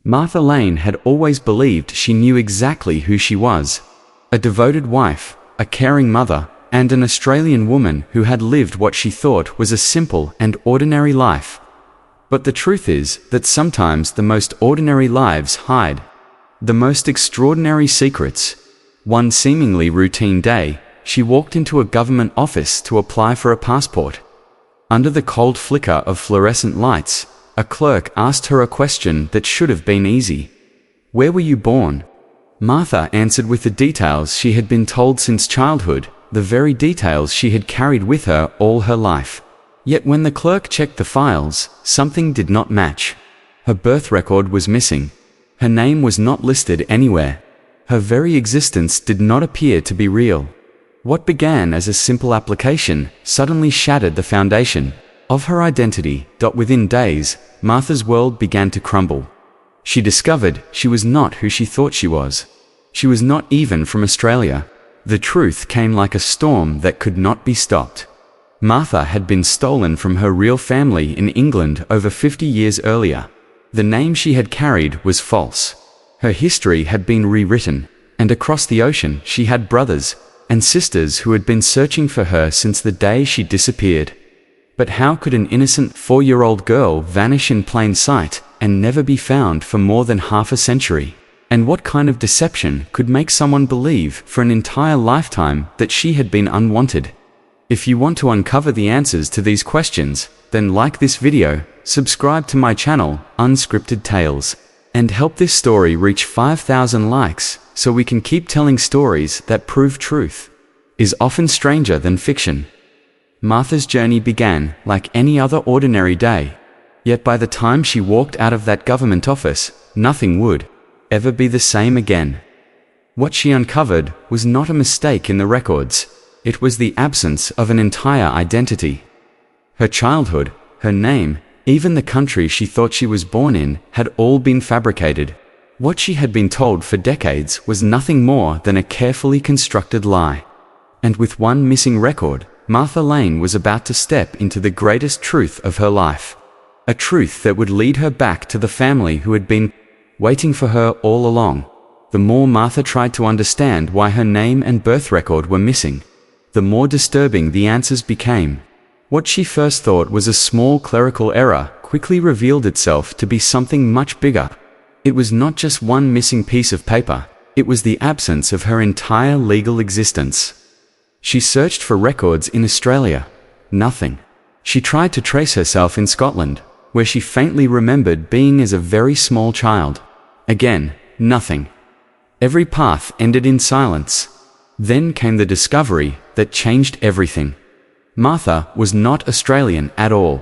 Martha Lane had always believed she knew exactly who she was. A devoted wife, a caring mother, and an Australian woman who had lived what she thought was a simple and ordinary life. But the truth is that sometimes the most ordinary lives hide the most extraordinary secrets. One seemingly routine day, she walked into a government office to apply for a passport. Under the cold flicker of fluorescent lights, a clerk asked her a question that should have been easy. "Where were you born?" Martha answered with the details she had been told since childhood, the very details she had carried with her all her life. Yet when the clerk checked the files, something did not match. Her birth record was missing. Her name was not listed anywhere. Her very existence did not appear to be real. What began as a simple application suddenly shattered the foundation of her identity. Within days, Martha's world began to crumble. She discovered she was not who she thought she was. She was not even from Australia. The truth came like a storm that could not be stopped. Martha had been stolen from her real family in England over 50 years earlier. The name she had carried was false. Her history had been rewritten, and across the ocean she had brothers and sisters who had been searching for her since the day she disappeared. But how could an innocent 4-year-old girl vanish in plain sight and never be found for more than half a century? And what kind of deception could make someone believe for an entire lifetime that she had been unwanted? If you want to uncover the answers to these questions, then like this video, subscribe to my channel, Unscripted Tales, and help this story reach 5,000 likes so we can keep telling stories that prove truth is often stranger than fiction. Martha's journey began like any other ordinary day. Yet by the time she walked out of that government office, nothing would ever be the same again. What she uncovered was not a mistake in the records. It was the absence of an entire identity. Her childhood, her name, even the country she thought she was born in, had all been fabricated. What she had been told for decades was nothing more than a carefully constructed lie. And with one missing record, Martha Lane was about to step into the greatest truth of her life. A truth that would lead her back to the family who had been waiting for her all along. The more Martha tried to understand why her name and birth record were missing, the more disturbing the answers became. What she first thought was a small clerical error quickly revealed itself to be something much bigger. It was not just one missing piece of paper, it was the absence of her entire legal existence. She searched for records in Australia. Nothing. She tried to trace herself in Scotland, where she faintly remembered being as a very small child. Again, nothing. Every path ended in silence. Then came the discovery that changed everything. Martha was not Australian at all.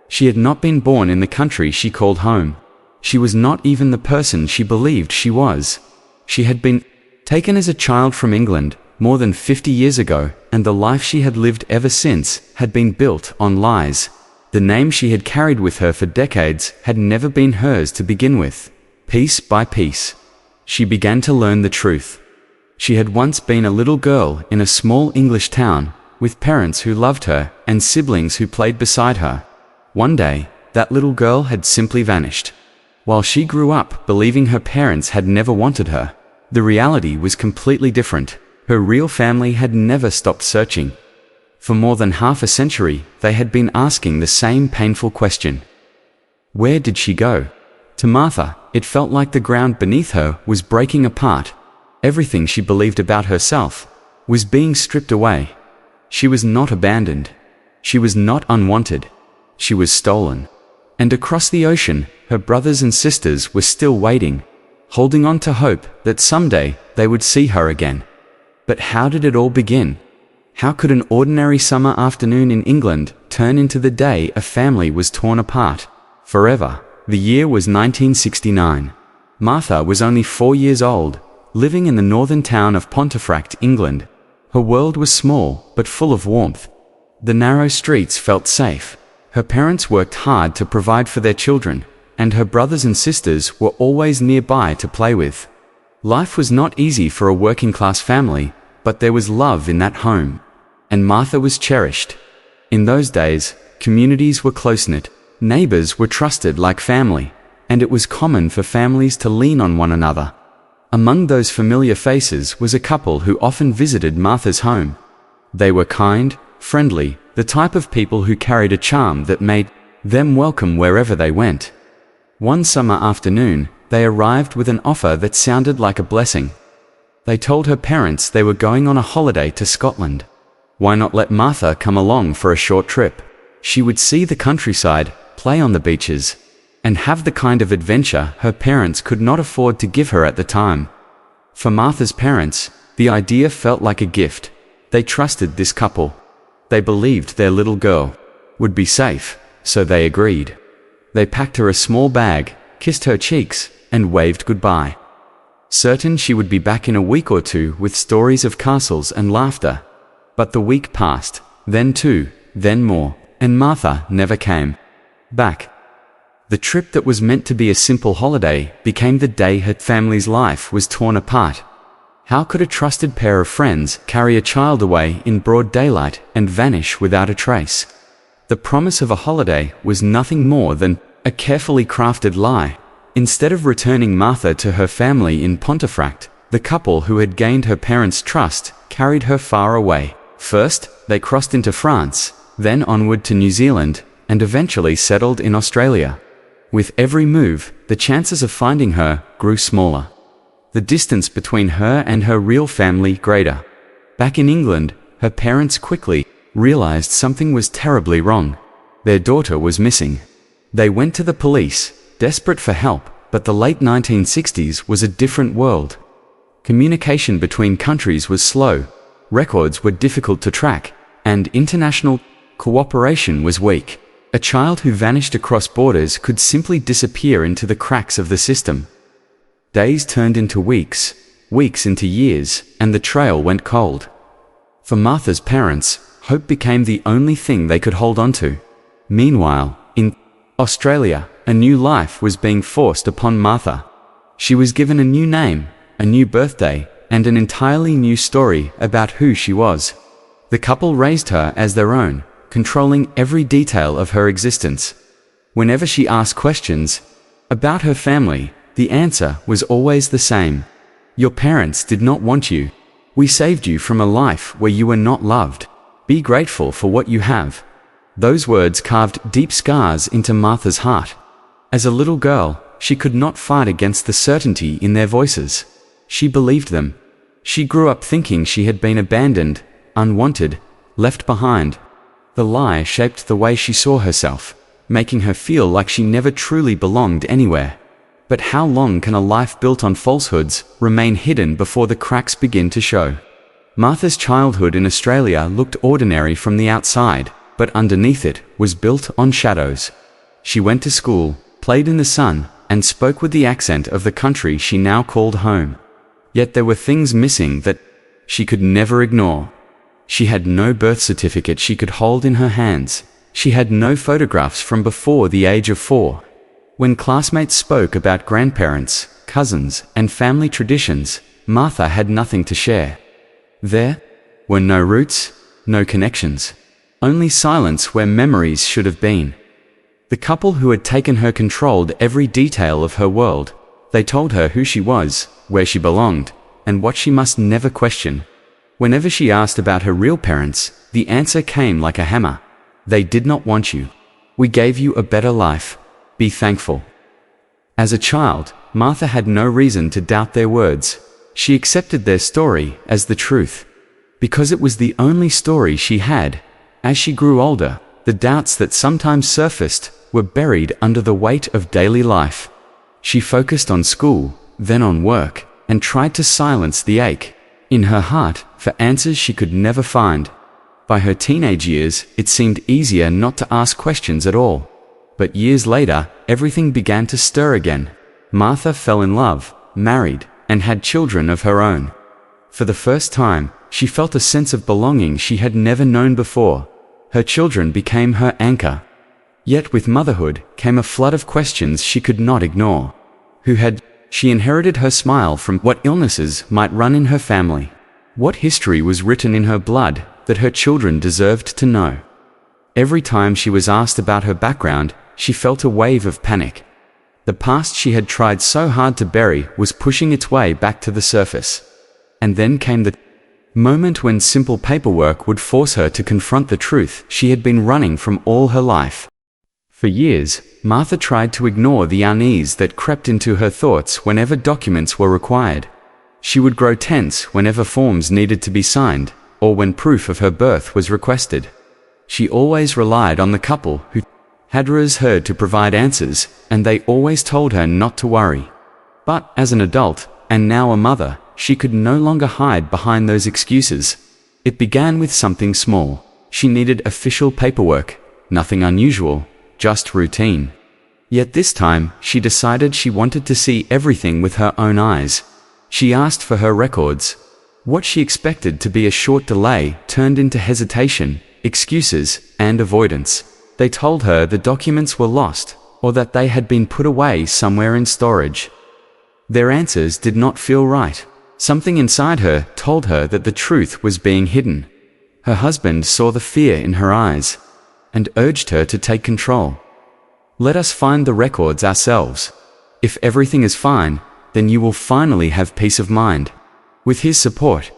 She had not been born in the country she called home. She was not even the person she believed she was. She had been taken as a child from England more than 50 years ago, and the life she had lived ever since had been built on lies. The name she had carried with her for decades had never been hers to begin with. Piece by piece, she began to learn the truth. She had once been a little girl in a small English town, with parents who loved her and siblings who played beside her. One day, that little girl had simply vanished. While she grew up believing her parents had never wanted her, the reality was completely different. Her real family had never stopped searching. For more than half a century, they had been asking the same painful question. Where did she go? To Martha, it felt like the ground beneath her was breaking apart. Everything she believed about herself was being stripped away. She was not abandoned. She was not unwanted. She was stolen. And across the ocean, her brothers and sisters were still waiting, holding on to hope that someday they would see her again. But how did it all begin? How could an ordinary summer afternoon in England turn into the day a family was torn apart forever? The year was 1969. Martha was only 4 years old, living in the northern town of Pontefract, England. Her world was small, but full of warmth. The narrow streets felt safe. Her parents worked hard to provide for their children, and her brothers and sisters were always nearby to play with. Life was not easy for a working-class family, but there was love in that home, and Martha was cherished. In those days, communities were close-knit, neighbors were trusted like family, and it was common for families to lean on one another. Among those familiar faces was a couple who often visited Martha's home. They were kind, friendly, the type of people who carried a charm that made them welcome wherever they went. One summer afternoon, they arrived with an offer that sounded like a blessing. They told her parents they were going on a holiday to Scotland. Why not let Martha come along for a short trip? She would see the countryside, play on the beaches, and have the kind of adventure her parents could not afford to give her at the time. For Martha's parents, the idea felt like a gift. They trusted this couple. They believed their little girl would be safe, so they agreed. They packed her a small bag, kissed her cheeks, and waved goodbye. Certain she would be back in a week or two with stories of castles and laughter. But the week passed, then two, then more, and Martha never came back. The trip that was meant to be a simple holiday became the day her family's life was torn apart. How could a trusted pair of friends carry a child away in broad daylight and vanish without a trace? The promise of a holiday was nothing more than a carefully crafted lie. Instead of returning Martha to her family in Pontefract, the couple who had gained her parents' trust carried her far away. First, they crossed into France, then onward to New Zealand, and eventually settled in Australia. With every move, the chances of finding her grew smaller. The distance between her and her real family greater. Back in England, her parents quickly realized something was terribly wrong. Their daughter was missing. They went to the police, desperate for help, but the late 1960s was a different world. Communication between countries was slow, records were difficult to track, and international cooperation was weak. A child who vanished across borders could simply disappear into the cracks of the system. Days turned into weeks, weeks into years, and the trail went cold. For Martha's parents, hope became the only thing they could hold on to. Meanwhile, in Australia, a new life was being forced upon Martha. She was given a new name, a new birthday, and an entirely new story about who she was. The couple raised her as their own, controlling every detail of her existence. Whenever she asked questions about her family, the answer was always the same. Your parents did not want you. We saved you from a life where you were not loved. Be grateful for what you have. Those words carved deep scars into Martha's heart. As a little girl, she could not fight against the certainty in their voices. She believed them. She grew up thinking she had been abandoned, unwanted, left behind. The lie shaped the way she saw herself, making her feel like she never truly belonged anywhere. But how long can a life built on falsehoods remain hidden before the cracks begin to show? Martha's childhood in Australia looked ordinary from the outside, but underneath it was built on shadows. She went to school, played in the sun, and spoke with the accent of the country she now called home. Yet there were things missing that she could never ignore. She had no birth certificate she could hold in her hands. She had no photographs from before the age of 4. When classmates spoke about grandparents, cousins, and family traditions, Martha had nothing to share. There were no roots, no connections, only silence where memories should have been. The couple who had taken her controlled every detail of her world. They told her who she was, where she belonged, and what she must never question. Whenever she asked about her real parents, the answer came like a hammer. They did not want you. We gave you a better life. Be thankful. As a child, Martha had no reason to doubt their words. She accepted their story as the truth, because it was the only story she had. As she grew older, the doubts that sometimes surfaced were buried under the weight of daily life. She focused on school, then on work, and tried to silence the ache in her heart for answers she could never find. By her teenage years, it seemed easier not to ask questions at all. But years later, everything began to stir again. Martha fell in love, married, and had children of her own. For the first time, she felt a sense of belonging she had never known before. Her children became her anchor. Yet with motherhood came a flood of questions she could not ignore. Who had she inherited her smile from? What illnesses might run in her family? What history was written in her blood that her children deserved to know? Every time she was asked about her background, she felt a wave of panic. The past she had tried so hard to bury was pushing its way back to the surface. And then came the moment when simple paperwork would force her to confront the truth she had been running from all her life. For years, Martha tried to ignore the unease that crept into her thoughts whenever documents were required. She would grow tense whenever forms needed to be signed, or when proof of her birth was requested. She always relied on the couple who had raised her to provide answers, and they always told her not to worry. But as an adult, and now a mother, she could no longer hide behind those excuses. It began with something small. She needed official paperwork, nothing unusual, just routine. Yet this time, she decided she wanted to see everything with her own eyes. She asked for her records. What she expected to be a short delay turned into hesitation, excuses, and avoidance. They told her the documents were lost, or that they had been put away somewhere in storage. Their answers did not feel right. Something inside her told her that the truth was being hidden. Her husband saw the fear in her eyes and urged her to take control. Let us find the records ourselves. If everything is fine, then you will finally have peace of mind. With his support,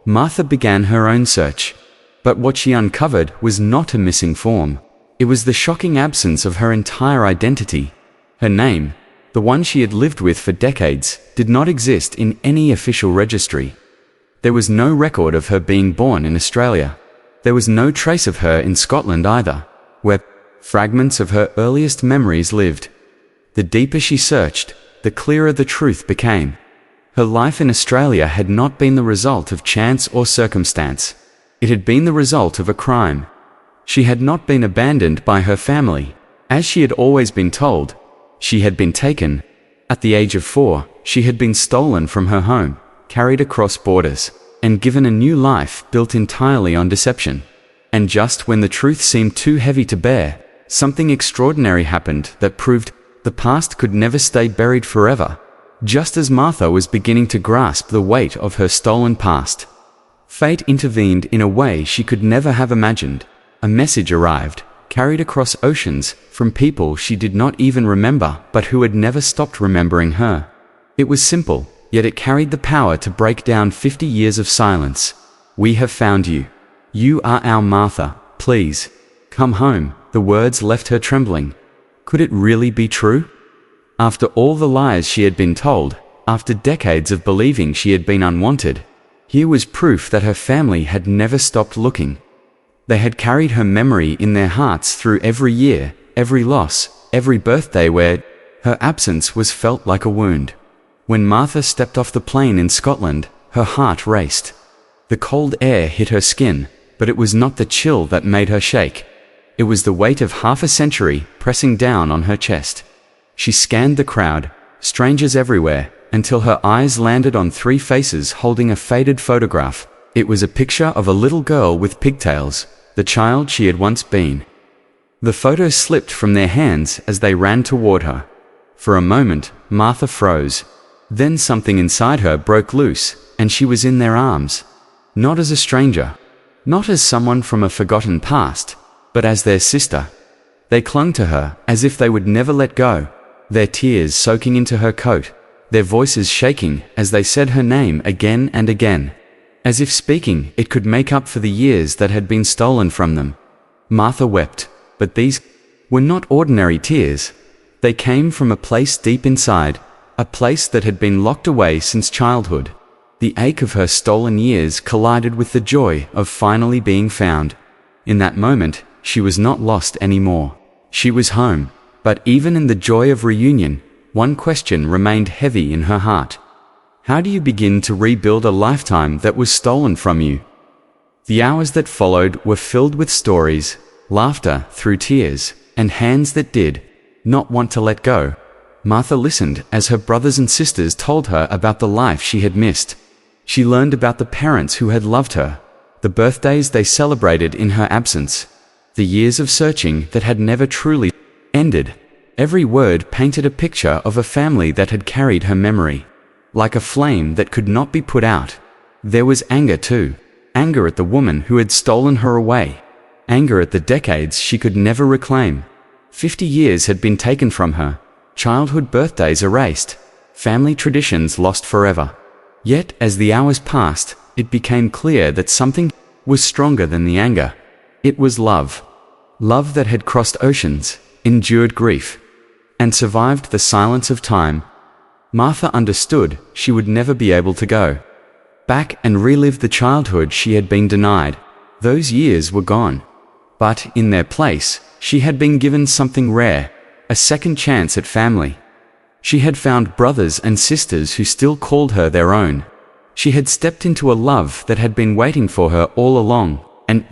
Martha began her own search. But what she uncovered was not a missing form. It was the shocking absence of her entire identity. Her name, the one she had lived with for decades, did not exist in any official registry. There was no record of her being born in Australia. There was no trace of her in Scotland either, where fragments of her earliest memories lived. The deeper she searched, the clearer the truth became. Her life in Australia had not been the result of chance or circumstance. It had been the result of a crime. She had not been abandoned by her family, as she had always been told. She had been taken. At the age of 4, she had been stolen from her home, carried across borders, and given a new life built entirely on deception. And just when the truth seemed too heavy to bear, something extraordinary happened that proved the past could never stay buried forever. Just as Martha was beginning to grasp the weight of her stolen past, fate intervened in a way she could never have imagined. A message arrived, carried across oceans, from people she did not even remember but who had never stopped remembering her. It was simple, yet it carried the power to break down 50 years of silence. We have found you. You are our Martha, please. Come home. The words left her trembling. Could it really be true? After all the lies she had been told, after decades of believing she had been unwanted, here was proof that her family had never stopped looking. They had carried her memory in their hearts through every year, every loss, every birthday where her absence was felt like a wound. When Martha stepped off the plane in Scotland, her heart raced. The cold air hit her skin, but it was not the chill that made her shake. It was the weight of half a century pressing down on her chest. She scanned the crowd, strangers everywhere, until her eyes landed on 3 faces holding a faded photograph. It was a picture of a little girl with pigtails, the child she had once been. The photo slipped from their hands as they ran toward her. For a moment, Martha froze. Then something inside her broke loose, and she was in their arms. Not as a stranger, not as someone from a forgotten past, but as their sister. They clung to her as if they would never let go, their tears soaking into her coat, their voices shaking as they said her name again and again, as if speaking it could make up for the years that had been stolen from them. Martha wept, but these were not ordinary tears. They came from a place deep inside, a place that had been locked away since childhood. The ache of her stolen years collided with the joy of finally being found. In that moment, she was not lost anymore. She was home, but even in the joy of reunion, one question remained heavy in her heart. How do you begin to rebuild a lifetime that was stolen from you? The hours that followed were filled with stories, laughter through tears, and hands that did not want to let go. Martha listened as her brothers and sisters told her about the life she had missed. She learned about the parents who had loved her, the birthdays they celebrated in her absence, the years of searching that had never truly ended. Every word painted a picture of a family that had carried her memory, like a flame that could not be put out. There was anger too, anger at the woman who had stolen her away, anger at the decades she could never reclaim. 50 years had been taken from her, childhood birthdays erased, family traditions lost forever. Yet, as the hours passed, it became clear that something was stronger than the anger. It was love. Love that had crossed oceans, endured grief, and survived the silence of time. Martha understood she would never be able to go back and relive the childhood she had been denied. Those years were gone. But in their place, she had been given something rare, a second chance at family. She had found brothers and sisters who still called her their own. She had stepped into a love that had been waiting for her all along, and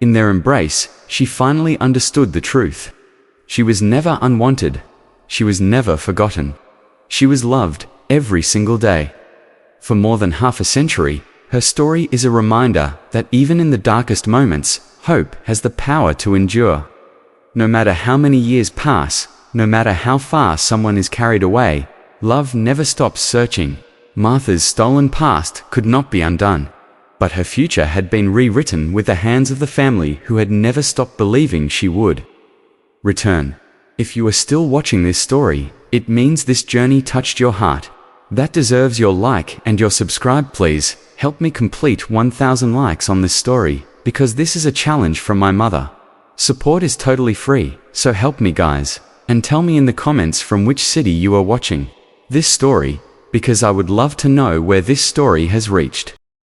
in their embrace, she finally understood the truth. She was never unwanted. She was never forgotten. She was loved every single day. For more than half a century, her story is a reminder that even in the darkest moments, hope has the power to endure. No matter how many years pass, no matter how far someone is carried away, love never stops searching. Martha's stolen past could not be undone, but her future had been rewritten with the hands of the family who had never stopped believing she would return. If you are still watching this story, it means this journey touched your heart. That deserves your like and your subscribe. Please help me complete 1,000 likes on this story, because this is a challenge from my mother. Support is totally free, so help me guys, and tell me in the comments from which city you are watching this story, because I would love to know where this story has reached.